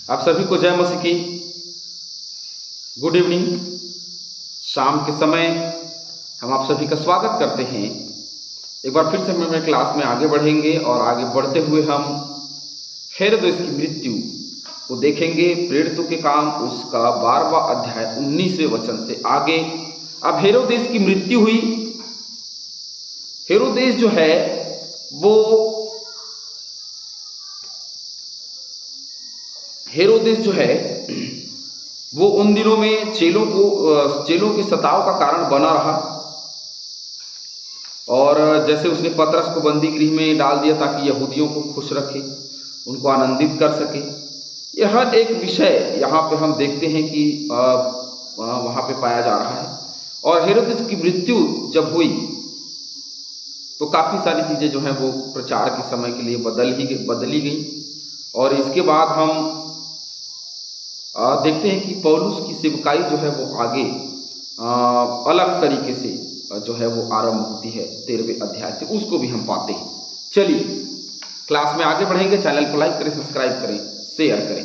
आप सभी को जय मसीह की गुड इवनिंग। शाम के समय हम आप सभी का स्वागत करते हैं। एक बार फिर से हम अपने क्लास में आगे बढ़ेंगे और आगे बढ़ते हुए हम हेरोदेस की मृत्यु को देखेंगे। प्रेरितों के काम उसका 12वां अध्याय 19वें वचन से आगे। अब हेरोदेस की मृत्यु हुई। हेरोदेस जो है वो उन दिनों में चेलों के सताव का कारण बना रहा। और जैसे उसने पतरस को बंदी गृह में डाल दिया ताकि यहूदियों को खुश रखे, उनको आनंदित कर सके। यह हर एक विषय यहाँ पे हम देखते हैं कि वहाँ पे पाया जा रहा है। और हेरोदेस की मृत्यु जब हुई तो काफ़ी सारी चीज़ें जो हैं वो प्रचार के समय के लिए बदली गई। और इसके बाद हम देखते हैं कि पौलुस की सेवकाई जो है वो आगे अलग तरीके से जो है वो आरंभ होती है 13वें अध्याय से, उसको भी हम पाते हैं। चलिए क्लास में आगे बढ़ेंगे। चैनल को लाइक करें, सब्सक्राइब करें, शेयर करें।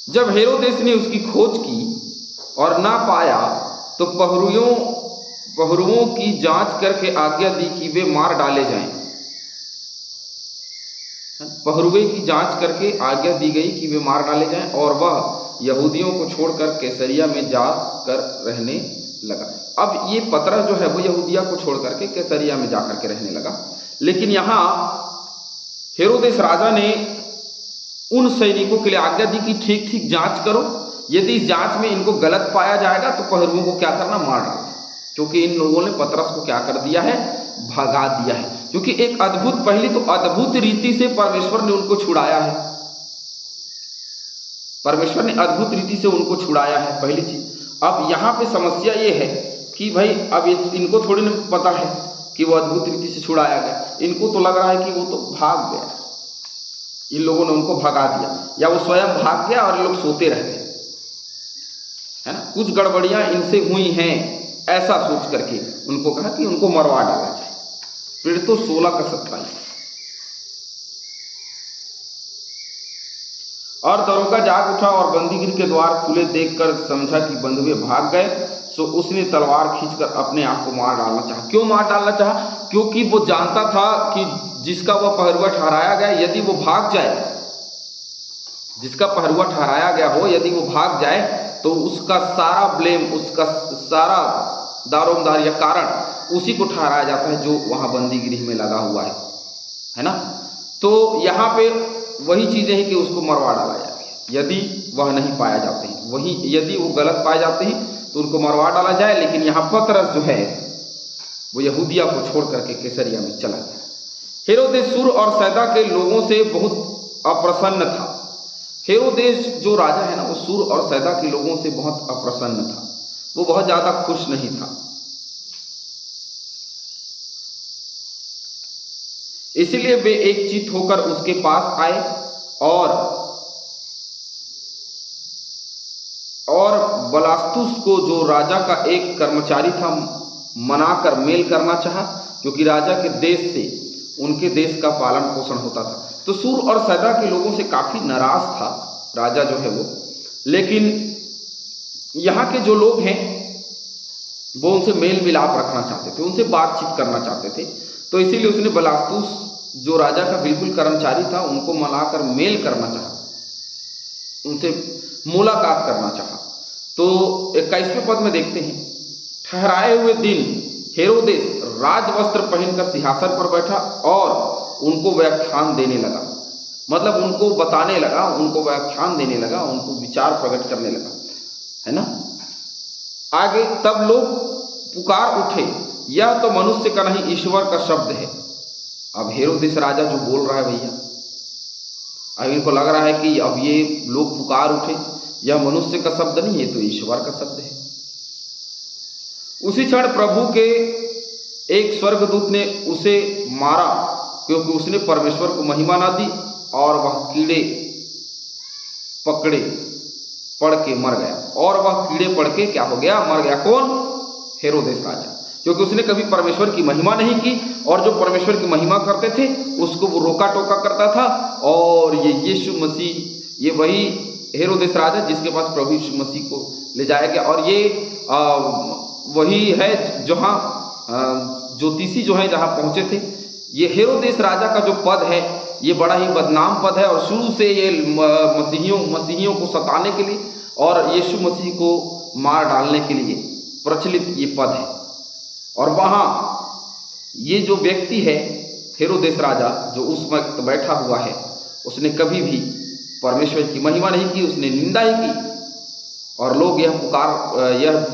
जब हेरोदेस ने उसकी खोज की और ना पाया तो पहरुओं की जांच करके आज्ञा दी कि वे मार डाले जाएं। पहरुए की जांच करके आज्ञा दी गई कि वे मार डाले जाएं और वह यहूदियों को छोड़कर कैसरिया में जाकर रहने लगा। अब ये पतरस जो है वो यहूदिया को छोड़कर के कैसरिया में जाकर के रहने लगा। लेकिन यहाँ हेरोदेस राजा ने उन सैनिकों के लिए आज्ञा दी कि ठीक ठीक जांच करो। यदि इस जांच में इनको गलत पाया जाएगा तो पहरुओं को क्या करना, मार डालना। क्योंकि इन लोगों ने पतरस को क्या कर दिया है, भगा दिया है। क्योंकि एक पहली तो अद्भुत रीति से परमेश्वर ने उनको छुड़ाया है। परमेश्वर ने अद्भुत रीति से उनको छुड़ाया है, पहली चीज। अब यहाँ पे समस्या ये है कि भाई अब इनको थोड़ी ना पता है कि वो अद्भुत रीति से छुड़ाया गया। इनको तो लग रहा है कि वो तो भाग गया, इन लोगों ने उनको भगा दिया, या वो स्वयं भाग गया और ये लोग सोते रह गए, है ना। कुछ गड़बड़ियां इनसे हुई हैं, ऐसा सोच करके उनको कहा कि उनको मरवा डाला जाए। फिर तो 16 का 27। और दरोगा जाग उठा और बंदीगृह के द्वार खुले देखकर समझा कि बंधुए भाग गए, सो उसने तलवार खींचकर अपने आप को मार डालना चाहा। क्यों मार डालना चाहा? क्योंकि वो जानता था कि जिसका वह पहरुआ ठहराया गया, यदि वो भाग जाए, जिसका पहरुआ ठहराया गया हो, यदि वो भाग जाए तो उसका सारा ब्लेम, उसका सारा दारोमदार या कारण उसी को ठहराया जाता है जो वहां बंदी गृह में लगा हुआ है ना। तो यहाँ पे वही चीजें हैं कि उसको मरवा डाला जाता है यदि वह नहीं पाया जाते हैं। वही यदि वो गलत पाए जाते हैं तो उनको मरवा डाला जाए। लेकिन यहाँ पतरस जो है वो यहूदिया को छोड़ करके कैसरिया में चला गया। हेरोदेस सूर और सैदा के लोगों से बहुत अप्रसन्न था। हेरोदेस जो राजा है ना, वो सूर और सैदा के लोगों से बहुत अप्रसन्न था। वो बहुत ज्यादा खुश नहीं था। इसलिए वे एक चित होकर उसके पास आए और बलास्तुस को, जो राजा का एक कर्मचारी था, मनाकर मेल करना चाहा, क्योंकि राजा के देश से उनके देश का पालन पोषण होता था। तो सूर और सैदा के लोगों से काफी नाराज था राजा जो है वो। लेकिन यहाँ के जो लोग हैं वो उनसे मेल मिलाप रखना चाहते थे, उनसे बातचीत करना चाहते थे। तो इसीलिए उसने बलास्तुस, जो राजा का बिल्कुल कर्मचारी था, उनको मनाकर मेल करना चाहा, उनसे मुलाकात करना चाहा। तो 21वें पद में देखते हैं, ठहराए हुए दिन हेरोदेस राजवस्त्र पहनकर सिंहासन पर बैठा और उनको व्याख्यान देने लगा। मतलब उनको बताने लगा, उनको व्याख्यान देने लगा, उनको विचार प्रकट करने लगा, है ना। आगे, तब लोग पुकार उठे, यह तो मनुष्य का नहीं ईश्वर का शब्द है। अब हेरोदेस राजा जो बोल रहा है भैया, अब इनको लग रहा है कि अब ये लोग पुकार उठे, यह मनुष्य का शब्द नहीं, ये तो ईश्वर का शब्द है। उसी क्षण प्रभु के एक स्वर्गदूत ने उसे मारा, क्योंकि उसने परमेश्वर को महिमा ना दी, और वह कीड़े पड़ के मर गया। और वह कीड़े पड़ के क्या हो गया, मर गया। कौन? हेरोदेस राजा। क्योंकि उसने कभी परमेश्वर की महिमा नहीं की, और जो परमेश्वर की महिमा करते थे उसको वो रोका टोका करता था। और ये यीशु मसीह, ये वही हेरोदेस राजा जिसके पास प्रभु यीशु मसीह को ले जाया गया। और ये वही है जहाँ ज्योतिषी जो है जहाँ पहुँचे थे। ये हेरोदेस राजा का जो पद है ये बड़ा ही बदनाम पद है, और शुरू से ये मसीहियों को सताने के लिए और यीशु मसीह को मार डालने के लिए प्रचलित ये पद है। और वहाँ ये जो व्यक्ति है हेरोदेस राजा जो उस वक्त बैठा हुआ है, उसने कभी भी परमेश्वर की महिमा नहीं की, उसने निंदा ही की। और लोग यह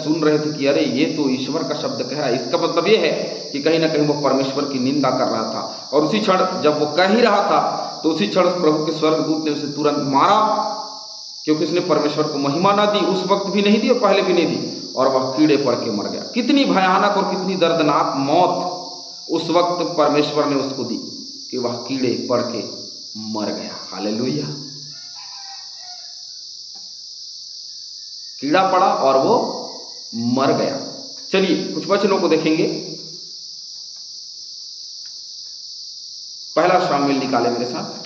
सुन रहे थे कि अरे ये तो ईश्वर का शब्द कह रहा है। इसका मतलब ये है कि कहीं ना कहीं वो परमेश्वर की निंदा कर रहा था। और उसी क्षण जब वो कह ही रहा था तो उसी क्षण प्रभु के स्वर्गदूत ने उसे तुरंत मारा, क्योंकि उसने परमेश्वर को महिमा ना दी, उस वक्त भी नहीं दी और पहले भी नहीं दी, और वह कीड़े पड़ के मर गया। कितनी भयानक और कितनी दर्दनाक मौत उस वक्त परमेश्वर ने उसको दी कि वह कीड़े पड़ के मर गया। हालेलुया। कीड़ा पड़ा और वो मर गया। चलिए कुछ वचनों को देखेंगे। पहला शामिल निकाले मेरे साथ।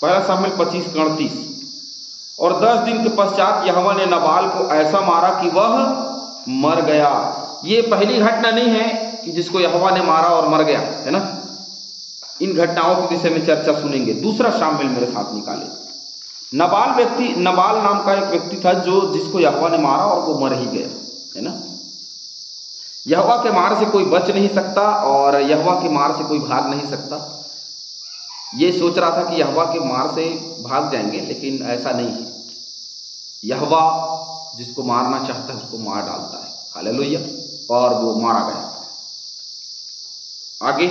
पहला शामिल 25:38। और 10 दिन के पश्चात यहोवा ने नबाल को ऐसा मारा कि वह मर गया। ये पहली घटना नहीं है कि जिसको यहोवा ने मारा और मर गया, है ना। इन घटनाओं के विषय में चर्चा सुनेंगे। दूसरा शामिल मेरे साथ निकाले। नबाल नाम का एक व्यक्ति था जिसको यहोवा ने मारा और वो मर ही गया, है ना। यहोवा के मार से कोई बच नहीं सकता और यहोवा के मार से कोई भाग नहीं सकता। ये सोच रहा था कि यहोवा के मार से भाग जाएंगे, लेकिन ऐसा नहीं है। यहोवा जिसको मारना चाहता है उसको मार डालता है। हालेलुया। और वो मारा गया। आगे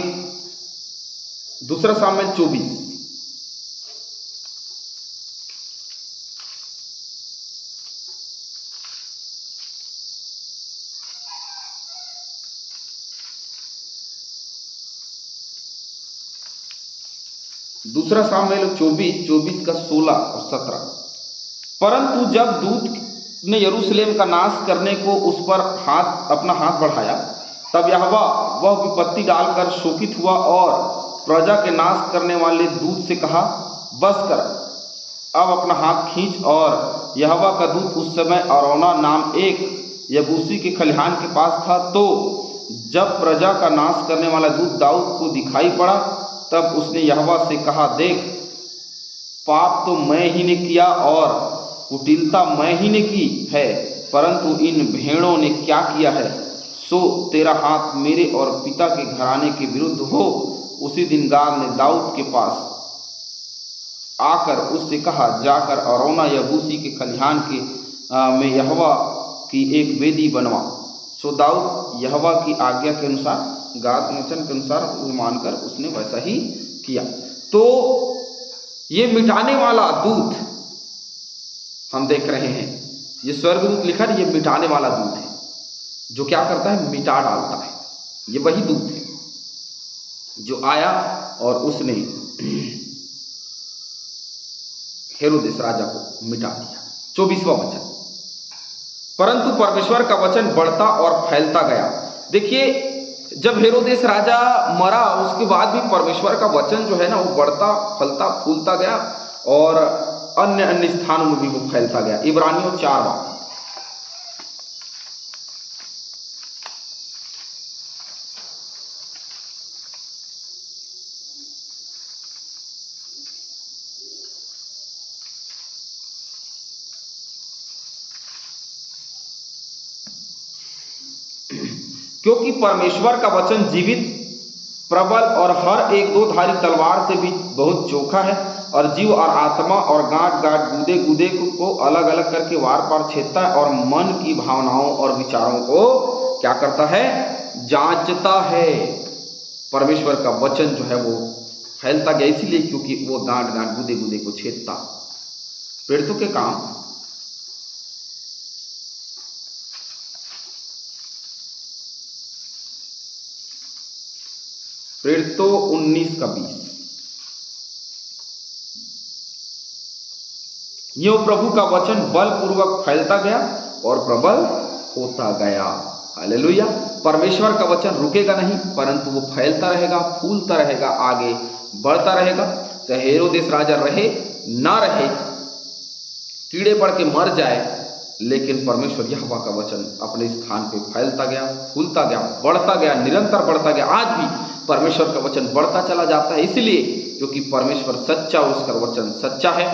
दूसरा शामिल 24। दूसरा शामिल 24 का 16 और 17। परंतु जब दूत ने यरूशलेम का नाश करने को उस पर अपना हाथ बढ़ाया, तब यहोवा वह विपत्ति डालकर शोकित हुआ और प्रजा के नाश करने वाले दूत से कहा, बस कर, अब अपना हाथ खींच। और यहोवा का दूत उस समय अरौना नाम एक यबूसी के खलिहान के पास था। तो जब प्रजा का नाश करने वाला दूत दाऊद को दिखाई पड़ा, तब उसने यहोवा से कहा, देख, पाप तो मैं ही ने किया और कुटिलता मैं ही ने की है, परंतु इन भेड़ों ने क्या किया है, सो तेरा हाथ मेरे और पिता के घराने के विरुद्ध हो। उसी दिन गाद ने दाऊद के पास आकर उससे कहा, जाकर अरौना यबूसी के खलिहान में यहोवा की एक वेदी बनवा। सो दाऊद यहोवा की आज्ञा के अनुसार, गाद वचन के अनुसार मानकर उसने वैसा ही किया। तो ये मिटाने वाला दूत हम देख रहे हैं, ये स्वर्गदूत लिखा है, ये मिटाने वाला दूत है जो क्या करता है, मिटा डालता है। ये वही दूत है जो आया और उसने हेरोदेस राजा को मिटा दिया। 24वां वचन। परंतु परमेश्वर का वचन बढ़ता और फैलता गया। देखिए, जब हेरोदेस राजा मरा उसके बाद भी परमेश्वर का वचन जो है ना वो बढ़ता फलता फूलता गया और अन्य अन्य स्थानों में भी वो फैलता गया। इब्रानियों 4। क्योंकि परमेश्वर का वचन जीवित, प्रबल और हर एक दो धारी तलवार से भी बहुत चोखा है और जीव और आत्मा और गांठ गूदे को अलग अलग करके वार पार छेदता है और मन की भावनाओं और विचारों को क्या करता है, जांचता है। परमेश्वर का वचन जो है वो फैलता गया इसीलिए क्योंकि वो गांठ गूदे को छेदता। प्रेरितों के काम प्रेरितों 19:20। यो प्रभु का वचन बलपूर्वक फैलता गया और प्रबल होता गया। हालेलुया। परमेश्वर का वचन रुकेगा नहीं, परंतु वो फैलता रहेगा, फूलता रहेगा, आगे बढ़ता रहेगा। चाहे हेरोदेस राजा रहे ना रहे, कीड़े पड़ के मर जाए, लेकिन परमेश्वर यहोवा का वचन अपने स्थान पे फैलता गया, फूलता गया, बढ़ता गया, निरंतर बढ़ता गया। आज भी परमेश्वर का वचन बढ़ता चला जाता है, इसलिए क्योंकि परमेश्वर सच्चा, उसका वचन सच्चा है।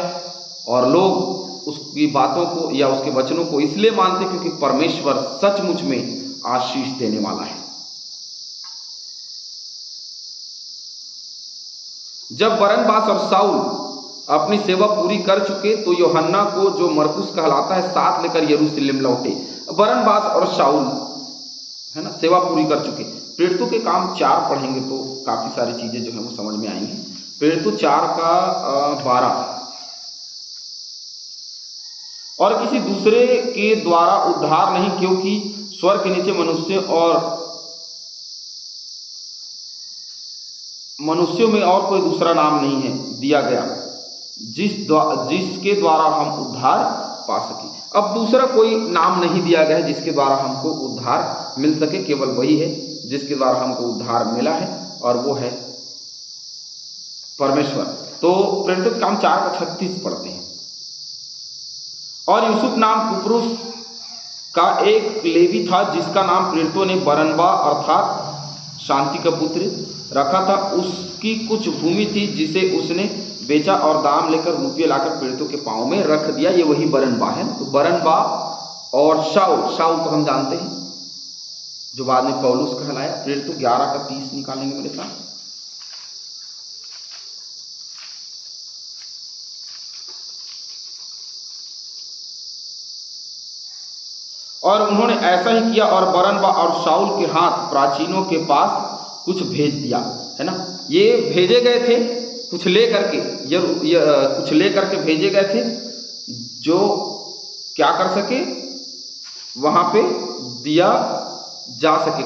और लोग उसकी बातों को या उसके वचनों को इसलिए मानते क्योंकि परमेश्वर सचमुच में आशीष देने वाला है। जब बरनबास और शाऊल अपनी सेवा पूरी कर चुके तो यूहन्ना को, जो मरकुस कहलाता है, साथ लेकर यरूशलेम लौटे। बरनबास और शाऊल, है ना, सेवा पूरी कर चुके। प्रेरितों के काम 4 पढ़ेंगे तो काफी सारी चीजें जो है वो समझ में आएंगी। प्रेरितों 4:12। और किसी दूसरे के द्वारा उद्धार नहीं, क्योंकि स्वर्ग के नीचे मनुष्यों में और कोई दूसरा नाम नहीं है दिया गया जिसके द्वारा हम उद्धार पा सके। अब दूसरा कोई नाम नहीं दिया गया है जिसके द्वारा हमको उद्धार मिल सके, केवल वही है जिसके द्वारा हमको उद्धार मिला है, और वो है परमेश्वर। तो प्रेरितों के काम 4:36 पढ़ते हैं। और यूसुफ नाम कुप्रुस का एक लेवी था, जिसका नाम प्रेरितों ने बरनबा अर्थात शांति का पुत्र रखा था। उसकी कुछ भूमि थी जिसे उसने बेचा और दाम लेकर रुपये लाकर प्रेरितों के पांव में रख दिया। ये वही बरनबा है। तो बरनबा और शाऊल को हम जानते हैं, जो बाद में पौलुस कहलाया। प्रेरितों 11:30 निकालेंगे मेरे साथ। और उन्होंने ऐसा ही किया, और बरनबा और शाऊल के हाथ प्राचीनों के पास कुछ भेज दिया, है ना। ये भेजे गए थे कुछ ले करके, कुछ ले करके भेजे गए थे, जो क्या कर सके, वहां पे दिया जा सके।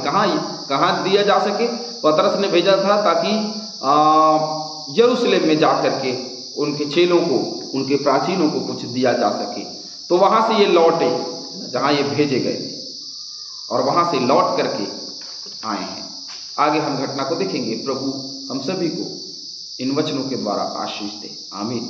कहाँ दिया जा सके? पतरस ने भेजा था ताकि यरूशलेम में जा करके उनके चेलों को, उनके प्राचीनों को कुछ दिया जा सके। तो वहां से ये लौटे जहां ये भेजे गए थे, और वहां से लौट करके आए हैं। आगे हम घटना को देखेंगे। प्रभु हम सभी को इन वचनों के द्वारा आशीष दे। आमीन।